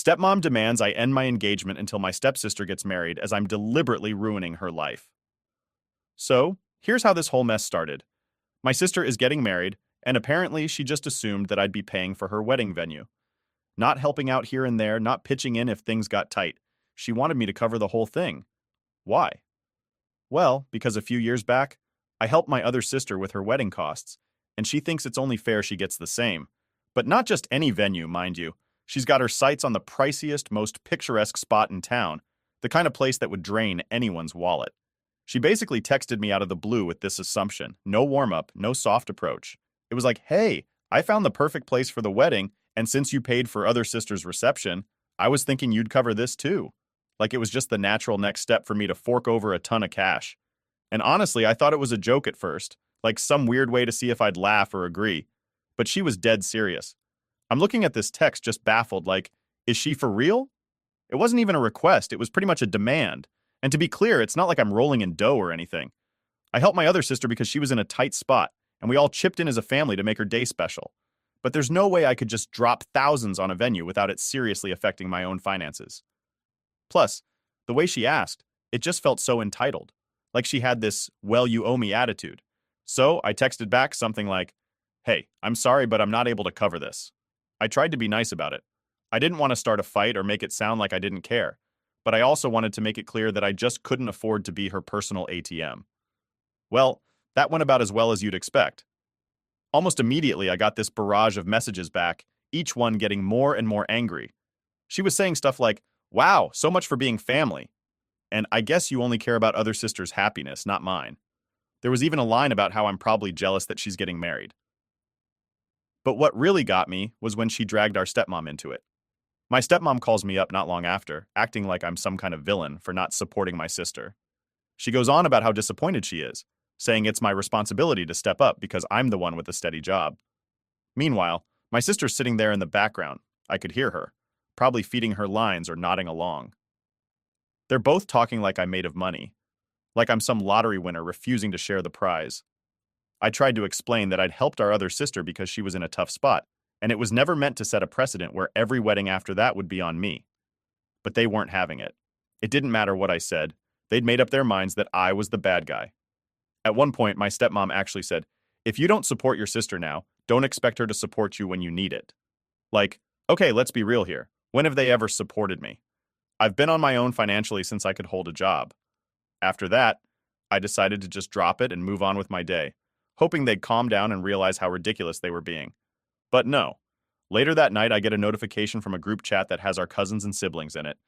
Stepmom demands I end my engagement until my stepsister gets married, as I'm deliberately ruining her life. So, here's how this whole mess started. My sister is getting married, and apparently she just assumed that I'd be paying for her wedding venue. Not helping out here and there, not pitching in if things got tight. She wanted me to cover the whole thing. Why? Well, because a few years back, I helped my other sister with her wedding costs, and she thinks it's only fair she gets the same. But not just any venue, mind you. She's got her sights on the priciest, most picturesque spot in town, the kind of place that would drain anyone's wallet. She basically texted me out of the blue with this assumption. No warm-up, no soft approach. It was like, hey, I found the perfect place for the wedding, and since you paid for other sister's reception, I was thinking you'd cover this too. Like it was just the natural next step for me to fork over a ton of cash. And honestly, I thought it was a joke at first, like some weird way to see if I'd laugh or agree. But she was dead serious. I'm looking at this text just baffled, like, is she for real? It wasn't even a request, it was pretty much a demand. And to be clear, it's not like I'm rolling in dough or anything. I helped my other sister because she was in a tight spot, and we all chipped in as a family to make her day special. But there's no way I could just drop thousands on a venue without it seriously affecting my own finances. Plus, the way she asked, it just felt so entitled, like she had this, well, you owe me attitude. So I texted back something like, hey, I'm sorry, but I'm not able to cover this. I tried to be nice about it. I didn't want to start a fight or make it sound like I didn't care, but I also wanted to make it clear that I just couldn't afford to be her personal ATM. Well, that went about as well as you'd expect. Almost immediately, I got this barrage of messages back, each one getting more and more angry. She was saying stuff like, wow, so much for being family. And I guess you only care about other sisters' happiness, not mine. There was even a line about how I'm probably jealous that she's getting married. But what really got me was when she dragged our stepmom into it. My stepmom calls me up not long after, acting like I'm some kind of villain for not supporting my sister. She goes on about how disappointed she is, saying it's my responsibility to step up because I'm the one with a steady job. Meanwhile, my sister's sitting there in the background. I could hear her, probably feeding her lines or nodding along. They're both talking like I'm made of money, like I'm some lottery winner refusing to share the prize. I tried to explain that I'd helped our other sister because she was in a tough spot, and it was never meant to set a precedent where every wedding after that would be on me. But they weren't having it. It didn't matter what I said. They'd made up their minds that I was the bad guy. At one point, my stepmom actually said, if you don't support your sister now, don't expect her to support you when you need it. Like, okay, let's be real here. When have they ever supported me? I've been on my own financially since I could hold a job. After that, I decided to just drop it and move on with my day, hoping they'd calm down and realize how ridiculous they were being. But no. Later that night, I get a notification from a group chat that has our cousins and siblings in it.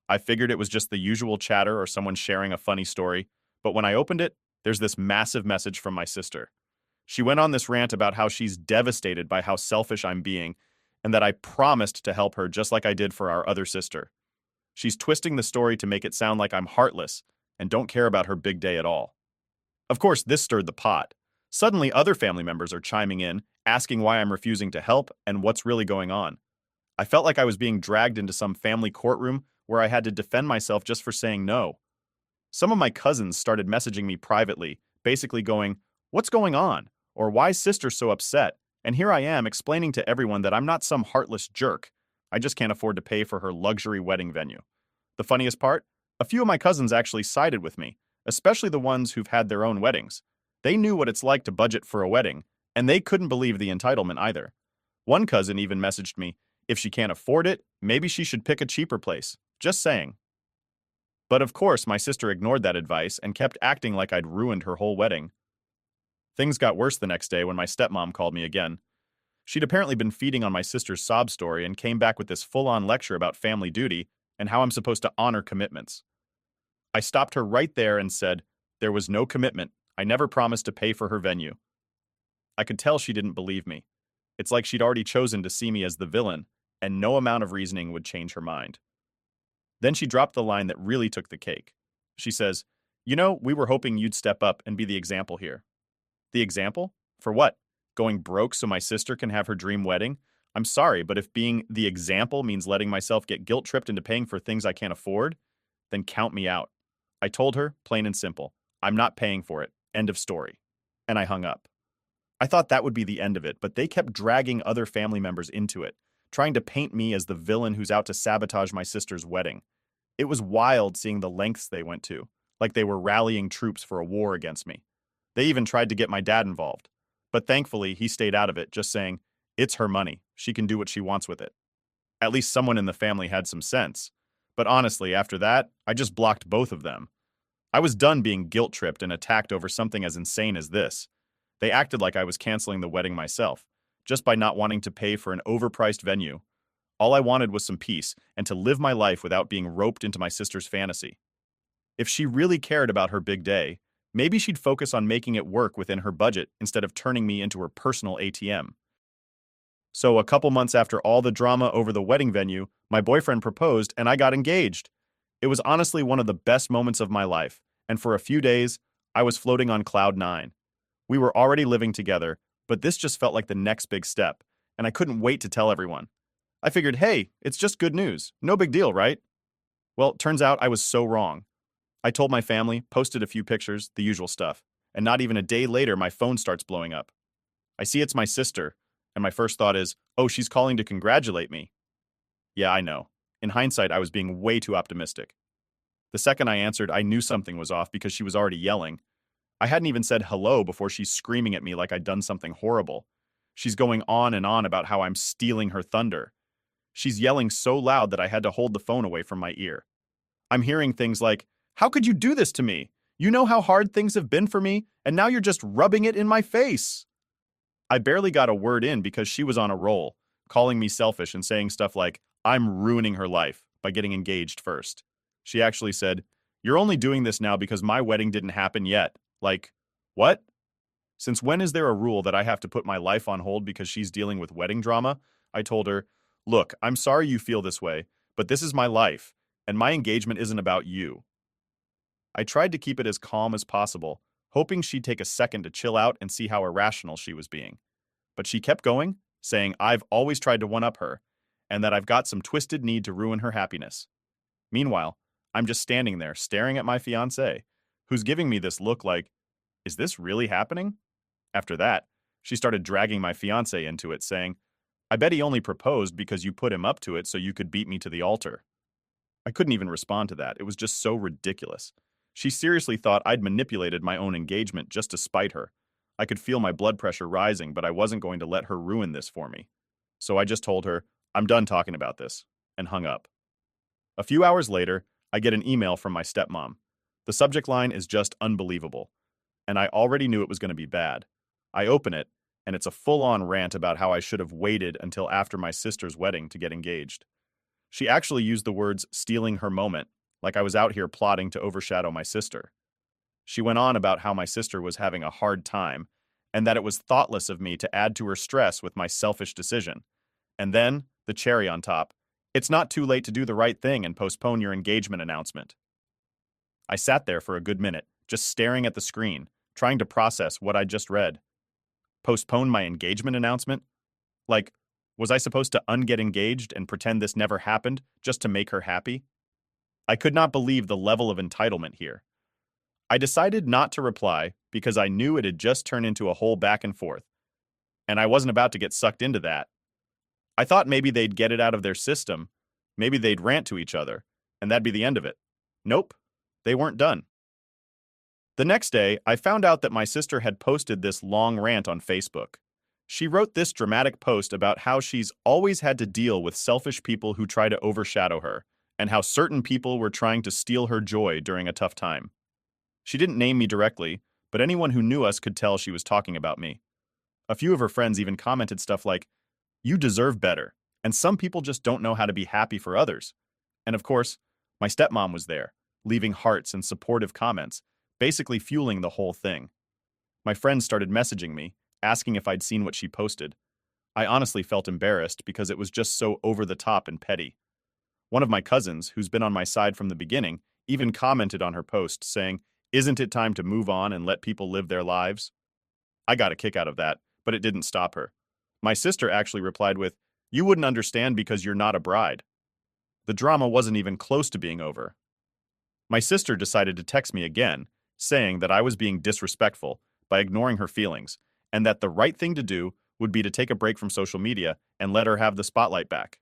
I figured it was just the usual chatter or someone sharing a funny story, but when I opened it, there's this massive message from my sister. She went on this rant about how she's devastated by how selfish I'm being, and that I promised to help her just like I did for our other sister. She's twisting the story to make it sound like I'm heartless and don't care about her big day at all. Of course, this stirred the pot. Suddenly, other family members are chiming in, asking why I'm refusing to help and what's really going on. I felt like I was being dragged into some family courtroom where I had to defend myself just for saying no. Some of my cousins started messaging me privately, basically going, what's going on? Or why is sister so upset? And here I am explaining to everyone that I'm not some heartless jerk. I just can't afford to pay for her luxury wedding venue. The funniest part? A few of my cousins actually sided with me, especially the ones who've had their own weddings. They knew what it's like to budget for a wedding, and they couldn't believe the entitlement either. One cousin even messaged me, if she can't afford it, maybe she should pick a cheaper place. Just saying. But of course, my sister ignored that advice and kept acting like I'd ruined her whole wedding. Things got worse the next day when my stepmom called me again. She'd apparently been feeding on my sister's sob story and came back with this full-on lecture about family duty and how I'm supposed to honor commitments. I stopped her right there and said, there was no commitment. I never promised to pay for her venue. I could tell she didn't believe me. It's like she'd already chosen to see me as the villain, and no amount of reasoning would change her mind. Then she dropped the line that really took the cake. She says, you know, we were hoping you'd step up and be the example here. The example? For what? Going broke so my sister can have her dream wedding? I'm sorry, but if being the example means letting myself get guilt-tripped into paying for things I can't afford, then count me out. I told her, plain and simple, I'm not paying for it. End of story. And I hung up. I thought that would be the end of it, but they kept dragging other family members into it, trying to paint me as the villain who's out to sabotage my sister's wedding. It was wild seeing the lengths they went to, like they were rallying troops for a war against me. They even tried to get my dad involved. But thankfully, he stayed out of it, just saying, "It's her money. She can do what she wants with it." At least someone in the family had some sense. But honestly, after that, I just blocked both of them. I was done being guilt-tripped and attacked over something as insane as this. They acted like I was canceling the wedding myself, just by not wanting to pay for an overpriced venue. All I wanted was some peace and to live my life without being roped into my sister's fantasy. If she really cared about her big day, maybe she'd focus on making it work within her budget instead of turning me into her personal ATM. So a couple months after all the drama over the wedding venue, my boyfriend proposed and I got engaged. It was honestly one of the best moments of my life, and for a few days, I was floating on cloud nine. We were already living together, but this just felt like the next big step, and I couldn't wait to tell everyone. I figured, hey, it's just good news. No big deal, right? Well, turns out I was so wrong. I told my family, posted a few pictures, the usual stuff, and not even a day later, my phone starts blowing up. I see it's my sister, and my first thought is, oh, she's calling to congratulate me. Yeah, I know. In hindsight, I was being way too optimistic. The second I answered, I knew something was off because she was already yelling. I hadn't even said hello before she's screaming at me like I'd done something horrible. She's going on and on about how I'm stealing her thunder. She's yelling so loud that I had to hold the phone away from my ear. I'm hearing things like, "How could you do this to me? You know how hard things have been for me, and now you're just rubbing it in my face." I barely got a word in because she was on a roll, calling me selfish and saying stuff like, I'm ruining her life by getting engaged first. She actually said, "You're only doing this now because my wedding didn't happen yet." Like, what? Since when is there a rule that I have to put my life on hold because she's dealing with wedding drama? I told her, "Look, I'm sorry you feel this way, but this is my life, and my engagement isn't about you." I tried to keep it as calm as possible, hoping she'd take a second to chill out and see how irrational she was being. But she kept going, saying I've always tried to one-up her, and that I've got some twisted need to ruin her happiness. Meanwhile, I'm just standing there staring at my fiancé, who's giving me this look like, is this really happening? After that, she started dragging my fiancé into it, saying, "I bet he only proposed because you put him up to it so you could beat me to the altar." I couldn't even respond to that. It was just so ridiculous. She seriously thought I'd manipulated my own engagement just to spite her. I could feel my blood pressure rising, but I wasn't going to let her ruin this for me. So I just told her, "I'm done talking about this," and hung up. A few hours later, I get an email from my stepmom. The subject line is just unbelievable, and I already knew it was going to be bad. I open it, and it's a full-on rant about how I should have waited until after my sister's wedding to get engaged. She actually used the words "stealing her moment," like I was out here plotting to overshadow my sister. She went on about how my sister was having a hard time, and that it was thoughtless of me to add to her stress with my selfish decision. And then, the cherry on top, it's not too late to do the right thing and postpone your engagement announcement. I sat there for a good minute, just staring at the screen, trying to process what I'd just read. Postpone my engagement announcement? Like, was I supposed to unget engaged and pretend this never happened just to make her happy? I could not believe the level of entitlement here. I decided not to reply because I knew it had just turned into a whole back and forth, and I wasn't about to get sucked into that. I thought maybe they'd get it out of their system, maybe they'd rant to each other, and that'd be the end of it. Nope, they weren't done. The next day, I found out that my sister had posted this long rant on Facebook. She wrote this dramatic post about how she's always had to deal with selfish people who try to overshadow her, and how certain people were trying to steal her joy during a tough time. She didn't name me directly, but anyone who knew us could tell she was talking about me. A few of her friends even commented stuff like, "You deserve better, and some people just don't know how to be happy for others." And of course, my stepmom was there, leaving hearts and supportive comments, basically fueling the whole thing. My friends started messaging me, asking if I'd seen what she posted. I honestly felt embarrassed because it was just so over the top and petty. One of my cousins, who's been on my side from the beginning, even commented on her post, saying, "Isn't it time to move on and let people live their lives?" I got a kick out of that, but it didn't stop her. My sister actually replied with, "You wouldn't understand because you're not a bride." The drama wasn't even close to being over. My sister decided to text me again, saying that I was being disrespectful by ignoring her feelings, and that the right thing to do would be to take a break from social media and let her have the spotlight back.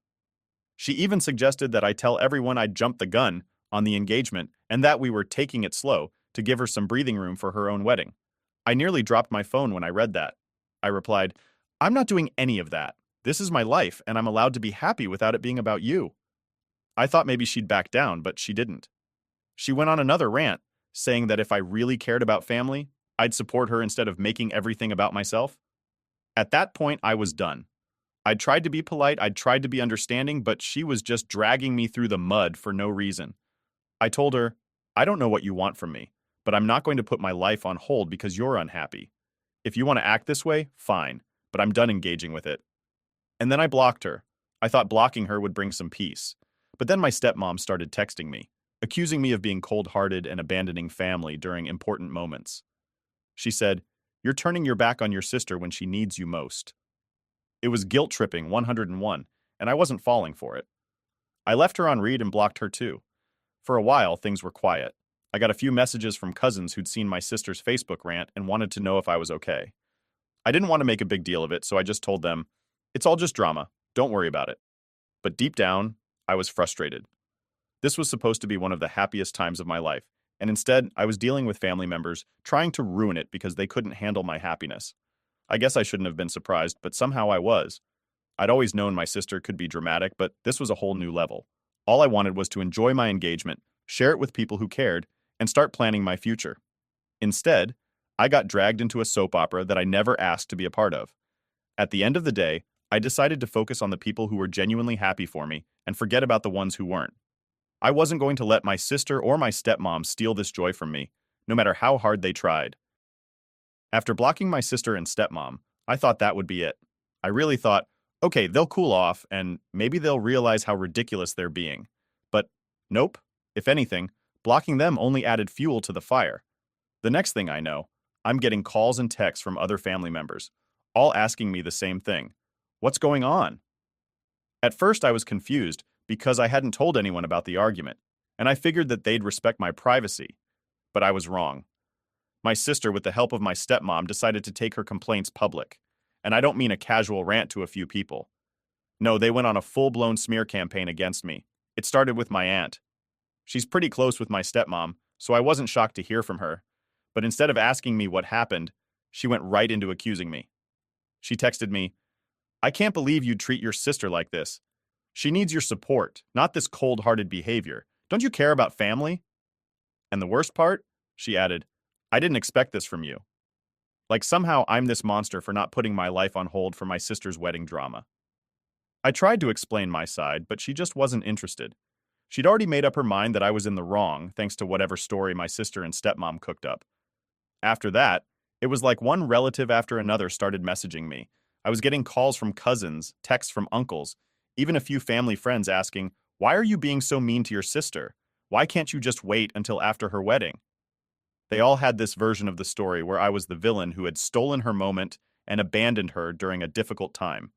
She even suggested that I tell everyone I'd jumped the gun on the engagement and that we were taking it slow to give her some breathing room for her own wedding. I nearly dropped my phone when I read that. I replied, "I'm not doing any of that. This is my life, and I'm allowed to be happy without it being about you." I thought maybe she'd back down, but she didn't. She went on another rant, saying that if I really cared about family, I'd support her instead of making everything about myself. At that point, I was done. I'd tried to be polite, I'd tried to be understanding, but she was just dragging me through the mud for no reason. I told her, "I don't know what you want from me, but I'm not going to put my life on hold because you're unhappy. If you want to act this way, fine, but I'm done engaging with it." And then I blocked her. I thought blocking her would bring some peace. But then my stepmom started texting me, accusing me of being cold-hearted and abandoning family during important moments. She said, "You're turning your back on your sister when she needs you most." It was guilt-tripping 101, and I wasn't falling for it. I left her on read and blocked her too. For a while, things were quiet. I got a few messages from cousins who'd seen my sister's Facebook rant and wanted to know if I was okay. I didn't want to make a big deal of it, so I just told them, "It's all just drama. Don't worry about it." But deep down, I was frustrated. This was supposed to be one of the happiest times of my life, and instead, I was dealing with family members trying to ruin it because they couldn't handle my happiness. I guess I shouldn't have been surprised, but somehow I was. I'd always known my sister could be dramatic, but this was a whole new level. All I wanted was to enjoy my engagement, share it with people who cared, and start planning my future. Instead, I got dragged into a soap opera that I never asked to be a part of. At the end of the day, I decided to focus on the people who were genuinely happy for me and forget about the ones who weren't. I wasn't going to let my sister or my stepmom steal this joy from me, no matter how hard they tried. After blocking my sister and stepmom, I thought that would be it. I really thought, okay, they'll cool off and maybe they'll realize how ridiculous they're being. But nope. If anything, blocking them only added fuel to the fire. The next thing I know, I'm getting calls and texts from other family members, all asking me the same thing. What's going on? At first, I was confused because I hadn't told anyone about the argument, and I figured that they'd respect my privacy. But I was wrong. My sister, with the help of my stepmom, decided to take her complaints public. And I don't mean a casual rant to a few people. No, they went on a full-blown smear campaign against me. It started with my aunt. She's pretty close with my stepmom, so I wasn't shocked to hear from her. But instead of asking me what happened, she went right into accusing me. She texted me, "I can't believe you'd treat your sister like this. She needs your support, not this cold-hearted behavior. Don't you care about family?" And the worst part, she added, "I didn't expect this from you." Like somehow I'm this monster for not putting my life on hold for my sister's wedding drama. I tried to explain my side, but she just wasn't interested. She'd already made up her mind that I was in the wrong, thanks to whatever story my sister and stepmom cooked up. After that, it was like one relative after another started messaging me. I was getting calls from cousins, texts from uncles, even a few family friends asking, "Why are you being so mean to your sister? Why can't you just wait until after her wedding?" They all had this version of the story where I was the villain who had stolen her moment and abandoned her during a difficult time.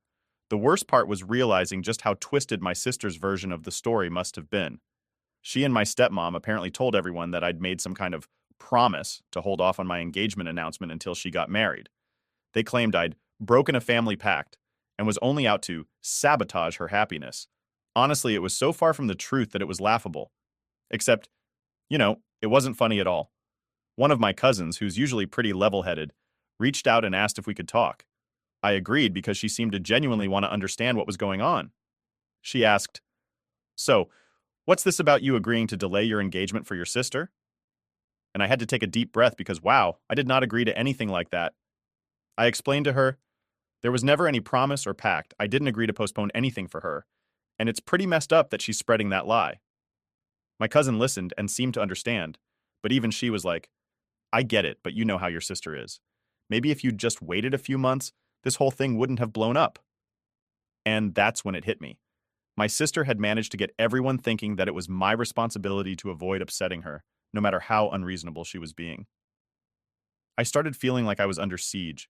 The worst part was realizing just how twisted my sister's version of the story must have been. She and my stepmom apparently told everyone that I'd made some kind of promise to hold off on my engagement announcement until she got married. They claimed I'd broken a family pact and was only out to sabotage her happiness. Honestly, it was so far from the truth that it was laughable. Except, it wasn't funny at all. One of my cousins, who's usually pretty level-headed, reached out and asked if we could talk. I agreed because she seemed to genuinely want to understand what was going on. She asked, "So, what's this about you agreeing to delay your engagement for your sister?" And I had to take a deep breath because, wow, I did not agree to anything like that. I explained to her, there was never any promise or pact. I didn't agree to postpone anything for her. And it's pretty messed up that she's spreading that lie. My cousin listened and seemed to understand, but even she was like, "I get it, but you know how your sister is. Maybe if you'd just waited a few months, this whole thing wouldn't have blown up." And that's when it hit me. My sister had managed to get everyone thinking that it was my responsibility to avoid upsetting her, no matter how unreasonable she was being. I started feeling like I was under siege.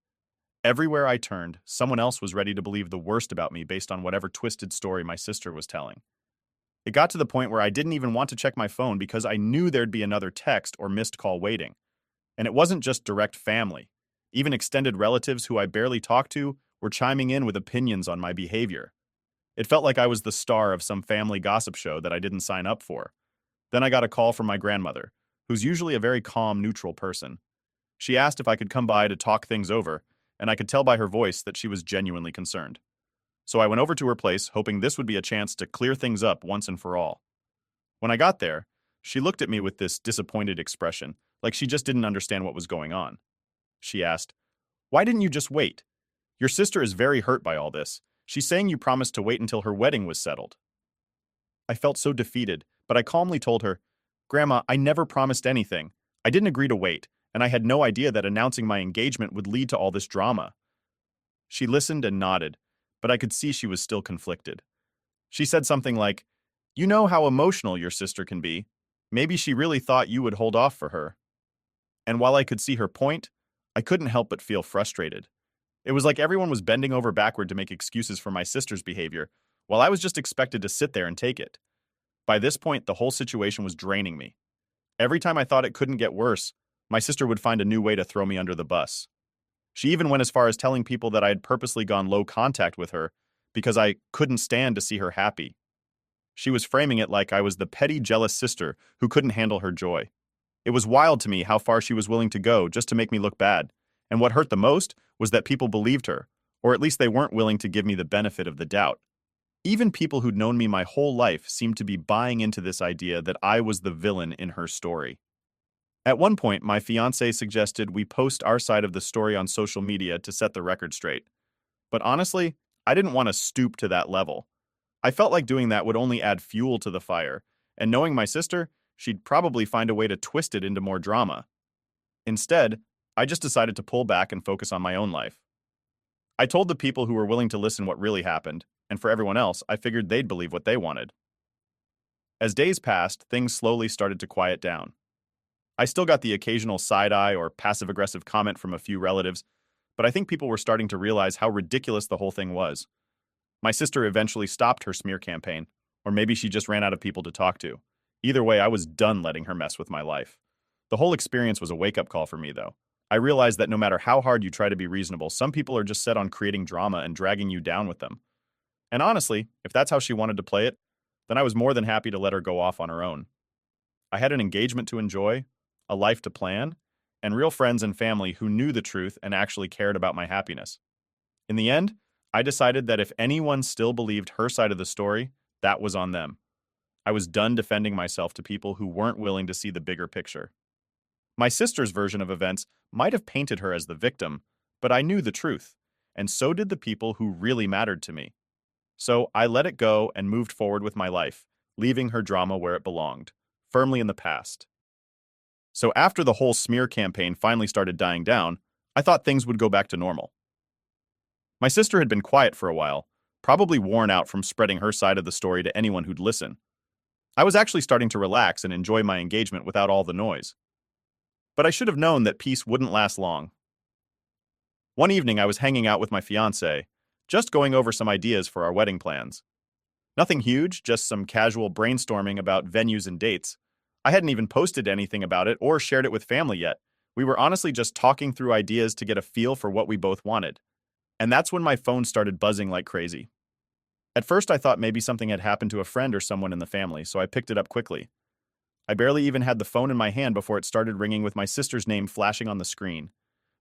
Everywhere I turned, someone else was ready to believe the worst about me based on whatever twisted story my sister was telling. It got to the point where I didn't even want to check my phone because I knew there'd be another text or missed call waiting. And it wasn't just direct family. Even extended relatives who I barely talked to were chiming in with opinions on my behavior. It felt like I was the star of some family gossip show that I didn't sign up for. Then I got a call from my grandmother, who's usually a very calm, neutral person. She asked if I could come by to talk things over, and I could tell by her voice that she was genuinely concerned. So I went over to her place, hoping this would be a chance to clear things up once and for all. When I got there, she looked at me with this disappointed expression, like she just didn't understand what was going on. She asked, "Why didn't you just wait? Your sister is very hurt by all this. She's saying you promised to wait until her wedding was settled." I felt so defeated, but I calmly told her, "Grandma, I never promised anything. I didn't agree to wait, and I had no idea that announcing my engagement would lead to all this drama." She listened and nodded, but I could see she was still conflicted. She said something like, "You know how emotional your sister can be. Maybe she really thought you would hold off for her." And while I could see her point, I couldn't help but feel frustrated. It was like everyone was bending over backward to make excuses for my sister's behavior, while I was just expected to sit there and take it. By this point, the whole situation was draining me. Every time I thought it couldn't get worse, my sister would find a new way to throw me under the bus. She even went as far as telling people that I had purposely gone low contact with her because I couldn't stand to see her happy. She was framing it like I was the petty, jealous sister who couldn't handle her joy. It was wild to me how far she was willing to go just to make me look bad, and what hurt the most was that people believed her, or at least they weren't willing to give me the benefit of the doubt. Even people who'd known me my whole life seemed to be buying into this idea that I was the villain in her story. At one point, my fiancé suggested we post our side of the story on social media to set the record straight. But honestly, I didn't want to stoop to that level. I felt like doing that would only add fuel to the fire, and knowing my sister, she'd probably find a way to twist it into more drama. Instead, I just decided to pull back and focus on my own life. I told the people who were willing to listen what really happened, and for everyone else, I figured they'd believe what they wanted. As days passed, things slowly started to quiet down. I still got the occasional side-eye or passive-aggressive comment from a few relatives, but I think people were starting to realize how ridiculous the whole thing was. My sister eventually stopped her smear campaign, or maybe she just ran out of people to talk to. Either way, I was done letting her mess with my life. The whole experience was a wake-up call for me, though. I realized that no matter how hard you try to be reasonable, some people are just set on creating drama and dragging you down with them. And honestly, if that's how she wanted to play it, then I was more than happy to let her go off on her own. I had an engagement to enjoy, a life to plan, and real friends and family who knew the truth and actually cared about my happiness. In the end, I decided that if anyone still believed her side of the story, that was on them. I was done defending myself to people who weren't willing to see the bigger picture. My sister's version of events might have painted her as the victim, but I knew the truth, and so did the people who really mattered to me. So I let it go and moved forward with my life, leaving her drama where it belonged, firmly in the past. So after the whole smear campaign finally started dying down, I thought things would go back to normal. My sister had been quiet for a while, probably worn out from spreading her side of the story to anyone who'd listen. I was actually starting to relax and enjoy my engagement without all the noise. But I should have known that peace wouldn't last long. One evening I was hanging out with my fiancé, just going over some ideas for our wedding plans. Nothing huge, just some casual brainstorming about venues and dates. I hadn't even posted anything about it or shared it with family yet. We were honestly just talking through ideas to get a feel for what we both wanted. And that's when my phone started buzzing like crazy. At first I thought maybe something had happened to a friend or someone in the family, so I picked it up quickly. I barely even had the phone in my hand before it started ringing with my sister's name flashing on the screen.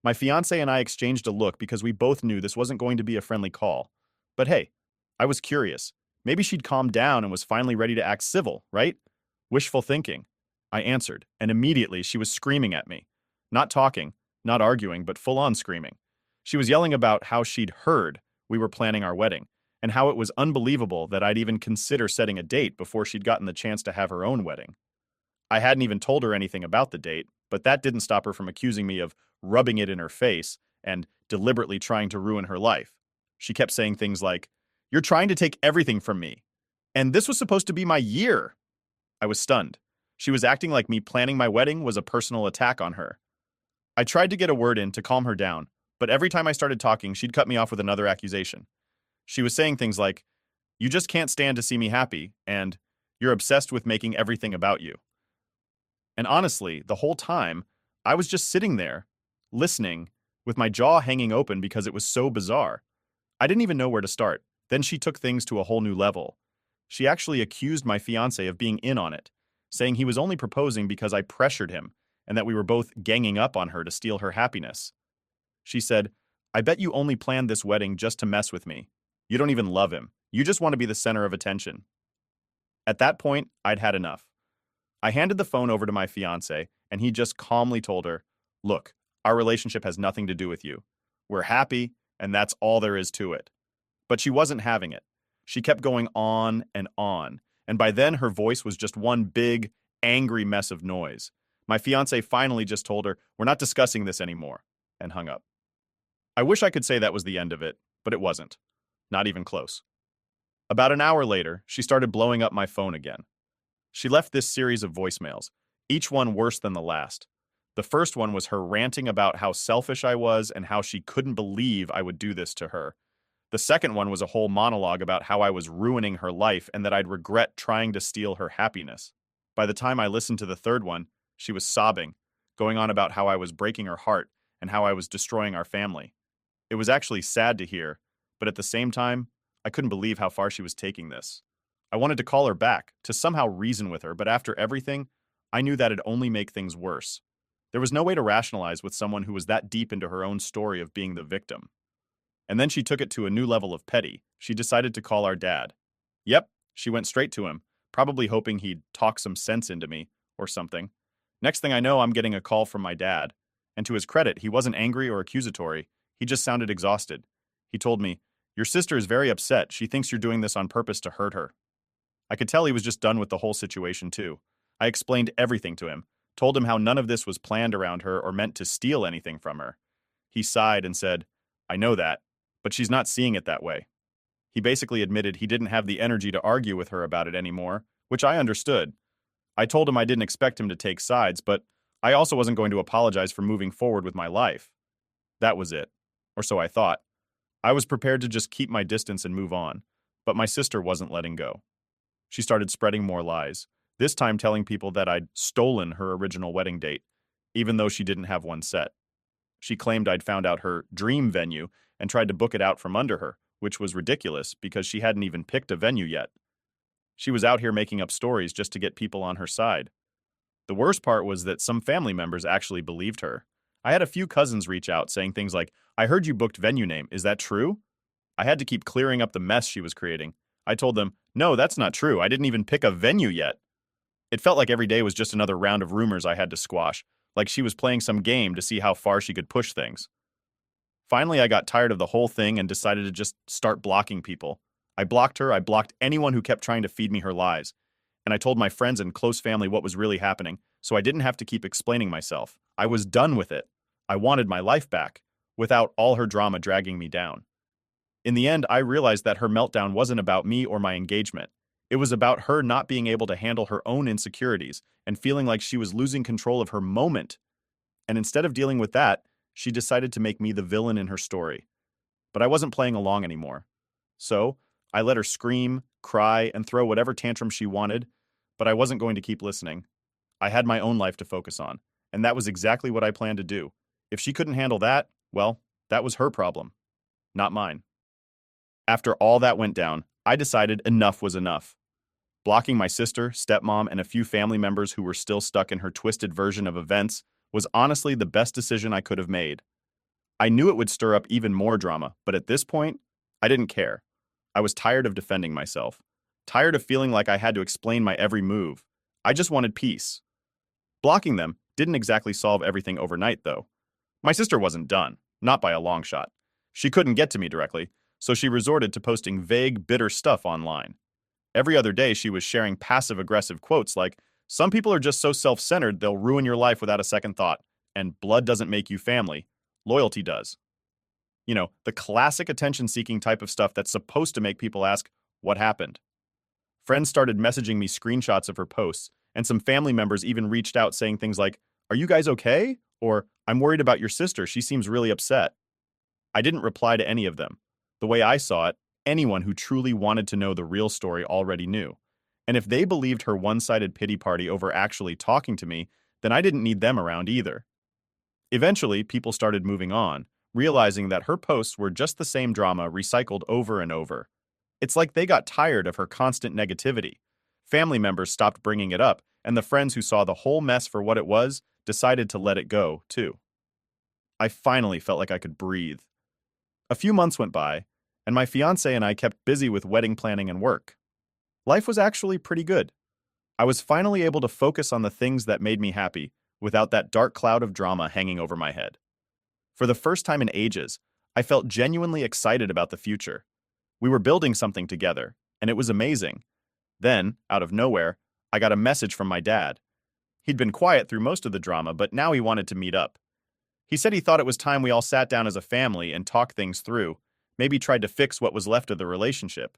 My fiancé and I exchanged a look because we both knew this wasn't going to be a friendly call. But hey, I was curious. Maybe she'd calmed down and was finally ready to act civil, right? Wishful thinking. I answered, and immediately she was screaming at me. Not talking, not arguing, but full-on screaming. She was yelling about how she'd heard we were planning our wedding, and how it was unbelievable that I'd even consider setting a date before she'd gotten the chance to have her own wedding. I hadn't even told her anything about the date, but that didn't stop her from accusing me of rubbing it in her face and deliberately trying to ruin her life. She kept saying things like, "You're trying to take everything from me. And this was supposed to be my year." I was stunned. She was acting like me planning my wedding was a personal attack on her. I tried to get a word in to calm her down, but every time I started talking, she'd cut me off with another accusation. She was saying things like, "You just can't stand to see me happy," and "You're obsessed with making everything about you." And honestly, the whole time, I was just sitting there, listening, with my jaw hanging open because it was so bizarre. I didn't even know where to start. Then she took things to a whole new level. She actually accused my fiancé of being in on it, saying he was only proposing because I pressured him and that we were both ganging up on her to steal her happiness. She said, "I bet you only planned this wedding just to mess with me. You don't even love him. You just want to be the center of attention." At that point, I'd had enough. I handed the phone over to my fiancé, and he just calmly told her, "Look, our relationship has nothing to do with you. We're happy, and that's all there is to it." But she wasn't having it. She kept going on, and by then her voice was just one big, angry mess of noise. My fiancé finally just told her, "We're not discussing this anymore," and hung up. I wish I could say that was the end of it, but it wasn't. Not even close. About an hour later, she started blowing up my phone again. She left this series of voicemails, each one worse than the last. The first one was her ranting about how selfish I was and how she couldn't believe I would do this to her. The second one was a whole monologue about how I was ruining her life and that I'd regret trying to steal her happiness. By the time I listened to the third one, she was sobbing, going on about how I was breaking her heart and how I was destroying our family. It was actually sad to hear, but at the same time, I couldn't believe how far she was taking this. I wanted to call her back, to somehow reason with her, but after everything, I knew that'd only make things worse. There was no way to rationalize with someone who was that deep into her own story of being the victim. And then she took it to a new level of petty. She decided to call our dad. Yep, she went straight to him, probably hoping he'd talk some sense into me, or something. Next thing I know, I'm getting a call from my dad. And to his credit, he wasn't angry or accusatory. He just sounded exhausted. He told me, "Your sister is very upset. She thinks you're doing this on purpose to hurt her." I could tell he was just done with the whole situation, too. I explained everything to him, told him how none of this was planned around her or meant to steal anything from her. He sighed and said, "I know that, but she's not seeing it that way." He basically admitted he didn't have the energy to argue with her about it anymore, which I understood. I told him I didn't expect him to take sides, but I also wasn't going to apologize for moving forward with my life. That was it. Or so I thought. I was prepared to just keep my distance and move on, but my sister wasn't letting go. She started spreading more lies, this time telling people that I'd stolen her original wedding date, even though she didn't have one set. She claimed I'd found out her dream venue and tried to book it out from under her, which was ridiculous because she hadn't even picked a venue yet. She was out here making up stories just to get people on her side. The worst part was that some family members actually believed her. I had a few cousins reach out saying things like, "I heard you booked venue name, is that true?" I had to keep clearing up the mess she was creating. I told them, "No, that's not true. I didn't even pick a venue yet." It felt like every day was just another round of rumors I had to squash, like she was playing some game to see how far she could push things. Finally, I got tired of the whole thing and decided to just start blocking people. I blocked her, I blocked anyone who kept trying to feed me her lies, and I told my friends and close family what was really happening, so I didn't have to keep explaining myself. I was done with it. I wanted my life back, without all her drama dragging me down. In the end, I realized that her meltdown wasn't about me or my engagement. It was about her not being able to handle her own insecurities and feeling like she was losing control of her moment. And instead of dealing with that, she decided to make me the villain in her story. But I wasn't playing along anymore. So, I let her scream, cry, and throw whatever tantrum she wanted, but I wasn't going to keep listening. I had my own life to focus on, and that was exactly what I planned to do. If she couldn't handle that, well, that was her problem, not mine. After all that went down, I decided enough was enough. Blocking my sister, stepmom, and a few family members who were still stuck in her twisted version of events was honestly the best decision I could have made. I knew it would stir up even more drama, but at this point, I didn't care. I was tired of defending myself, tired of feeling like I had to explain my every move. I just wanted peace. Blocking them didn't exactly solve everything overnight, though. My sister wasn't done, not by a long shot. She couldn't get to me directly, so she resorted to posting vague, bitter stuff online. Every other day, she was sharing passive-aggressive quotes like, "Some people are just so self-centered they'll ruin your life without a second thought, and blood doesn't make you family. Loyalty does." You know, the classic attention-seeking type of stuff that's supposed to make people ask, "What happened?" Friends started messaging me screenshots of her posts, and some family members even reached out saying things like, "Are you guys okay?" Or, "I'm worried about your sister, she seems really upset." I didn't reply to any of them. The way I saw it, anyone who truly wanted to know the real story already knew. And if they believed her one-sided pity party over actually talking to me, then I didn't need them around either. Eventually, people started moving on, realizing that her posts were just the same drama recycled over and over. It's like they got tired of her constant negativity. Family members stopped bringing it up, and the friends who saw the whole mess for what it was decided to let it go, too. I finally felt like I could breathe. A few months went by, and my fiancé and I kept busy with wedding planning and work. Life was actually pretty good. I was finally able to focus on the things that made me happy without that dark cloud of drama hanging over my head. For the first time in ages, I felt genuinely excited about the future. We were building something together, and it was amazing. Then, out of nowhere, I got a message from my dad. He'd been quiet through most of the drama, but now he wanted to meet up. He said he thought it was time we all sat down as a family and talked things through, maybe tried to fix what was left of the relationship.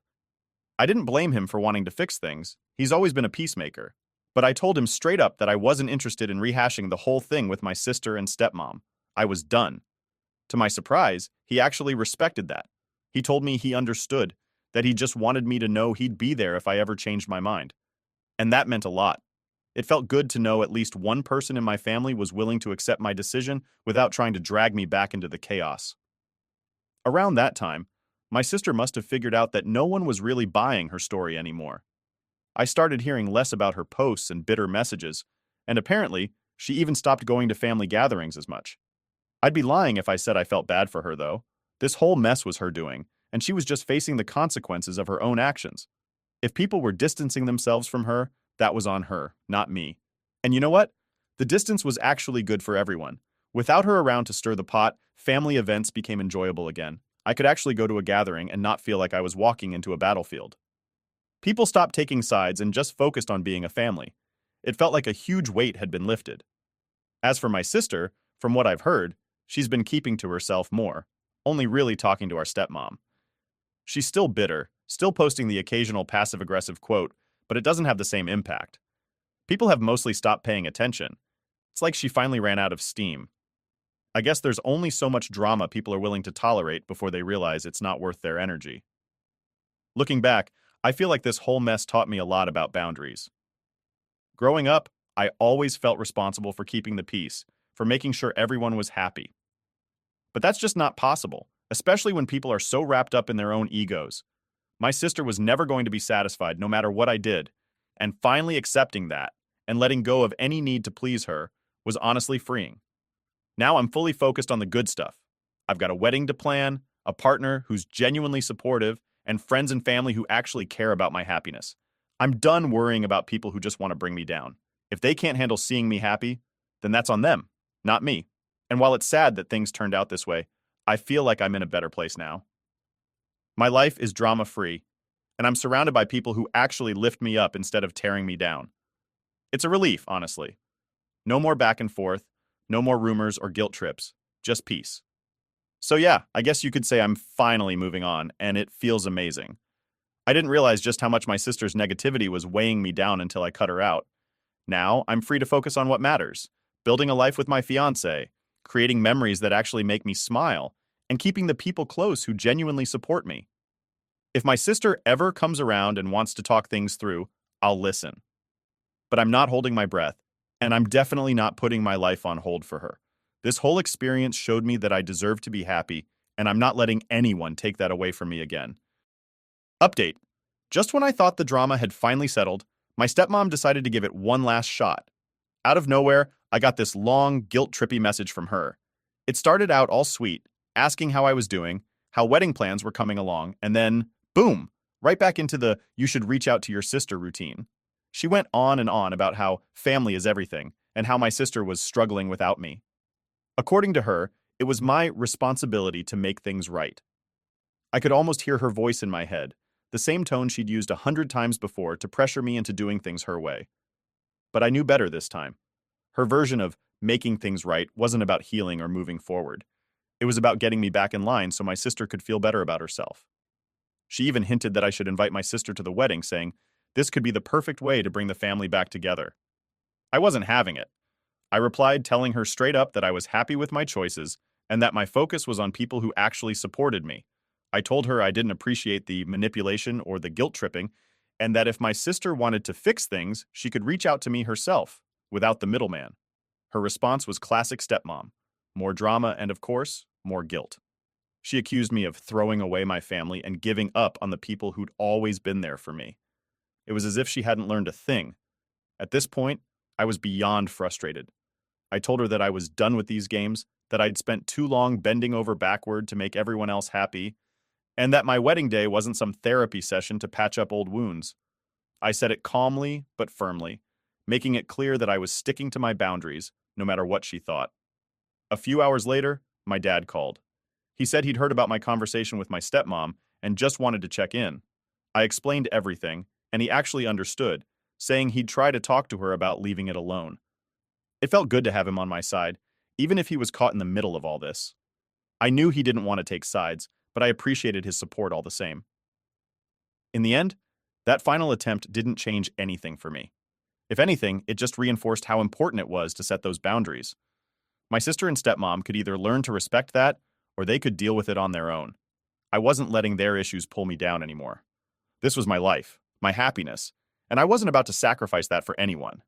I didn't blame him for wanting to fix things. He's always been a peacemaker. But I told him straight up that I wasn't interested in rehashing the whole thing with my sister and stepmom. I was done. To my surprise, he actually respected that. He told me he understood, that he just wanted me to know he'd be there if I ever changed my mind. And that meant a lot. It felt good to know at least one person in my family was willing to accept my decision without trying to drag me back into the chaos. Around that time, my sister must have figured out that no one was really buying her story anymore. I started hearing less about her posts and bitter messages, and apparently, she even stopped going to family gatherings as much. I'd be lying if I said I felt bad for her, though. This whole mess was her doing, and she was just facing the consequences of her own actions. If people were distancing themselves from her, that was on her, not me. And you know what? The distance was actually good for everyone. Without her around to stir the pot, family events became enjoyable again. I could actually go to a gathering and not feel like I was walking into a battlefield. People stopped taking sides and just focused on being a family. It felt like a huge weight had been lifted. As for my sister, from what I've heard, she's been keeping to herself more, only really talking to our stepmom. She's still bitter, still posting the occasional passive-aggressive quote, but it doesn't have the same impact. People have mostly stopped paying attention. It's like she finally ran out of steam. I guess there's only so much drama people are willing to tolerate before they realize it's not worth their energy. Looking back, I feel like this whole mess taught me a lot about boundaries. Growing up, I always felt responsible for keeping the peace, for making sure everyone was happy. But that's just not possible, especially when people are so wrapped up in their own egos. My sister was never going to be satisfied no matter what I did, and finally accepting that and letting go of any need to please her was honestly freeing. Now I'm fully focused on the good stuff. I've got a wedding to plan, a partner who's genuinely supportive, and friends and family who actually care about my happiness. I'm done worrying about people who just want to bring me down. If they can't handle seeing me happy, then that's on them, not me. And while it's sad that things turned out this way, I feel like I'm in a better place now. My life is drama-free, and I'm surrounded by people who actually lift me up instead of tearing me down. It's a relief, honestly. No more back and forth, no more rumors or guilt trips, just peace. So yeah, I guess you could say I'm finally moving on, and it feels amazing. I didn't realize just how much my sister's negativity was weighing me down until I cut her out. Now, I'm free to focus on what matters, building a life with my fiancé, creating memories that actually make me smile, and keeping the people close who genuinely support me. If my sister ever comes around and wants to talk things through, I'll listen. But I'm not holding my breath, and I'm definitely not putting my life on hold for her. This whole experience showed me that I deserve to be happy, and I'm not letting anyone take that away from me again. Update. Just when I thought the drama had finally settled, my stepmom decided to give it one last shot. Out of nowhere, I got this long, guilt-trippy message from her. It started out all sweet, asking how I was doing, how wedding plans were coming along, and then, boom, right back into the "you should reach out to your sister" routine. She went on and on about how family is everything, and how my sister was struggling without me. According to her, it was my responsibility to make things right. I could almost hear her voice in my head, the same tone she'd used 100 times before to pressure me into doing things her way. But I knew better this time. Her version of making things right wasn't about healing or moving forward. It was about getting me back in line so my sister could feel better about herself. She even hinted that I should invite my sister to the wedding, saying this could be the perfect way to bring the family back together. I wasn't having it. I replied, telling her straight up that I was happy with my choices and that my focus was on people who actually supported me. I told her I didn't appreciate the manipulation or the guilt tripping, and that if my sister wanted to fix things, she could reach out to me herself, without the middleman. Her response was classic stepmom. More drama and, of course, more guilt. She accused me of throwing away my family and giving up on the people who'd always been there for me. It was as if she hadn't learned a thing. At this point, I was beyond frustrated. I told her that I was done with these games, that I'd spent too long bending over backward to make everyone else happy, and that my wedding day wasn't some therapy session to patch up old wounds. I said it calmly but firmly, making it clear that I was sticking to my boundaries, no matter what she thought. A few hours later, my dad called. He said he'd heard about my conversation with my stepmom and just wanted to check in. I explained everything, and he actually understood, saying he'd try to talk to her about leaving it alone. It felt good to have him on my side, even if he was caught in the middle of all this. I knew he didn't want to take sides, but I appreciated his support all the same. In the end, that final attempt didn't change anything for me. If anything, it just reinforced how important it was to set those boundaries. My sister and stepmom could either learn to respect that, or they could deal with it on their own. I wasn't letting their issues pull me down anymore. This was my life, my happiness, and I wasn't about to sacrifice that for anyone.